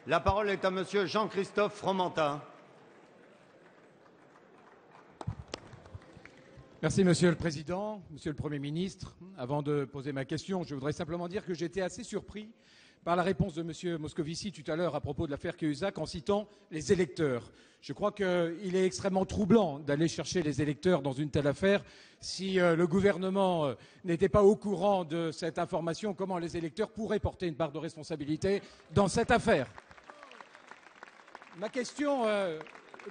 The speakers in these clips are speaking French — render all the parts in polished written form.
La parole est à Monsieur Jean-Christophe Fromentin. Merci Monsieur le Président, Monsieur le Premier ministre. Avant de poser ma question, je voudrais simplement dire que j'étais assez surpris par la réponse de Monsieur Moscovici tout à l'heure à propos de l'affaire Cahuzac en citant les électeurs. Je crois qu'il est extrêmement troublant d'aller chercher les électeurs dans une telle affaire. Si le gouvernement n'était pas au courant de cette information, comment les électeurs pourraient porter une part de responsabilité dans cette affaire? Ma question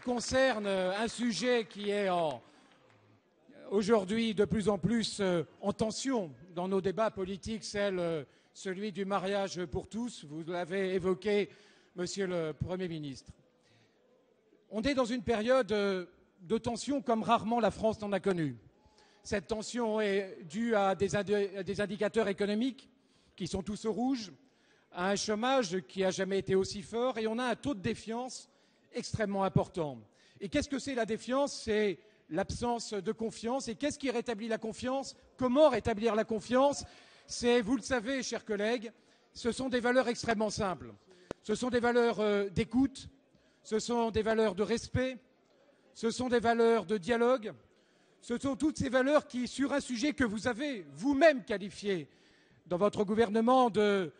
concerne un sujet qui est aujourd'hui de plus en plus en tension dans nos débats politiques, celui du mariage pour tous. Vous l'avez évoqué, Monsieur le Premier ministre. On est dans une période de tension comme rarement la France n'en a connu. Cette tension est due à des indicateurs économiques qui sont tous au rouge, à un chômage qui n'a jamais été aussi fort, et on a un taux de défiance extrêmement important. Et qu'est-ce que c'est la défiance? C'est l'absence de confiance. Et qu'est-ce qui rétablit la confiance? Comment rétablir la confiance? C'est, vous le savez, chers collègues, ce sont des valeurs extrêmement simples. Ce sont des valeurs d'écoute, ce sont des valeurs de respect, ce sont des valeurs de dialogue. Ce sont toutes ces valeurs qui, sur un sujet que vous avez vous-même qualifié dans votre gouvernement de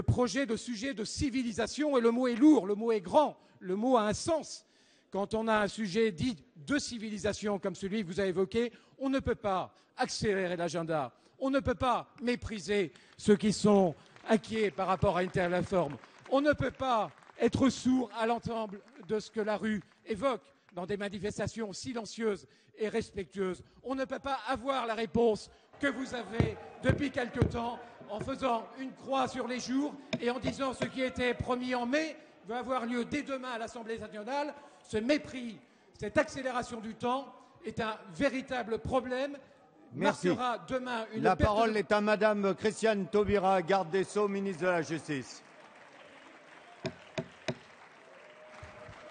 projet, de sujet de civilisation, et le mot est lourd, le mot est grand, le mot a un sens. Quand on a un sujet dit de civilisation comme celui que vous avez évoqué, on ne peut pas accélérer l'agenda, on ne peut pas mépriser ceux qui sont inquiets par rapport à une telle réforme, on ne peut pas être sourd à l'ensemble de ce que la rue évoque dans des manifestations silencieuses et respectueuses. On ne peut pas avoir la réponse que vous avez depuis quelque temps en faisant une croix sur les jours et en disant ce qui était promis en mai va avoir lieu dès demain à l'Assemblée nationale. Ce mépris, cette accélération du temps est un véritable problème. Merci. Marquera demain une La perte parole est à Madame Christiane Taubira, garde des Sceaux, ministre de la Justice.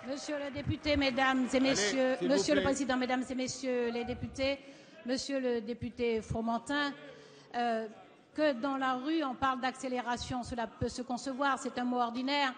Monsieur le député, mesdames et messieurs, Monsieur le Président, mesdames et messieurs les députés, Monsieur le député Fromentin, que dans la rue on parle d'accélération, cela peut se concevoir, c'est un mot ordinaire,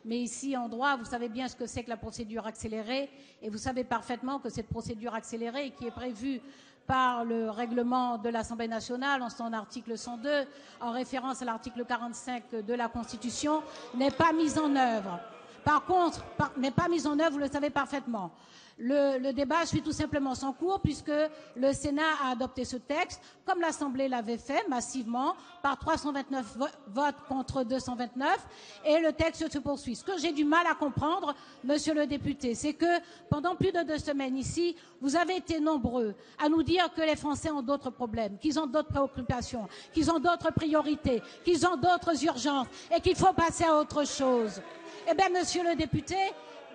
mais ici en droit, vous savez bien ce que c'est que la procédure accélérée, et vous savez parfaitement que cette procédure accélérée, qui est prévue par le règlement de l'Assemblée nationale en son article 102, en référence à l'article 45 de la Constitution, n'est pas mise en œuvre. Par contre, n'est pas mise en œuvre, vous le savez parfaitement. Le débat suit tout simplement son cours puisque le Sénat a adopté ce texte, comme l'Assemblée l'avait fait massivement, par 329 votes contre 229, et le texte se poursuit. Ce que j'ai du mal à comprendre, monsieur le député, c'est que pendant plus de 2 semaines ici, vous avez été nombreux à nous dire que les Français ont d'autres problèmes, qu'ils ont d'autres préoccupations, qu'ils ont d'autres priorités, qu'ils ont d'autres urgences, et qu'il faut passer à autre chose. Eh bien, monsieur le député,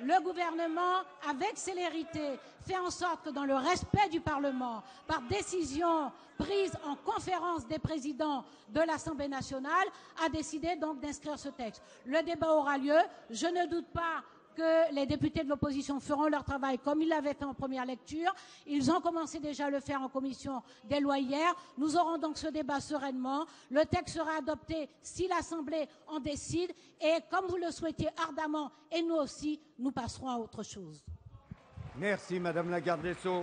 le gouvernement, avec célérité, fait en sorte que dans le respect du Parlement, par décision prise en conférence des présidents de l'Assemblée nationale, a décidé donc d'inscrire ce texte. Le débat aura lieu. Je ne doute pas que les députés de l'opposition feront leur travail comme ils l'avaient fait en première lecture. Ils ont commencé déjà à le faire en commission des lois hier. Nous aurons donc ce débat sereinement. Le texte sera adopté si l'Assemblée en décide. Et comme vous le souhaitiez ardemment, et nous aussi, nous passerons à autre chose. Merci, Madame la garde des Sceaux.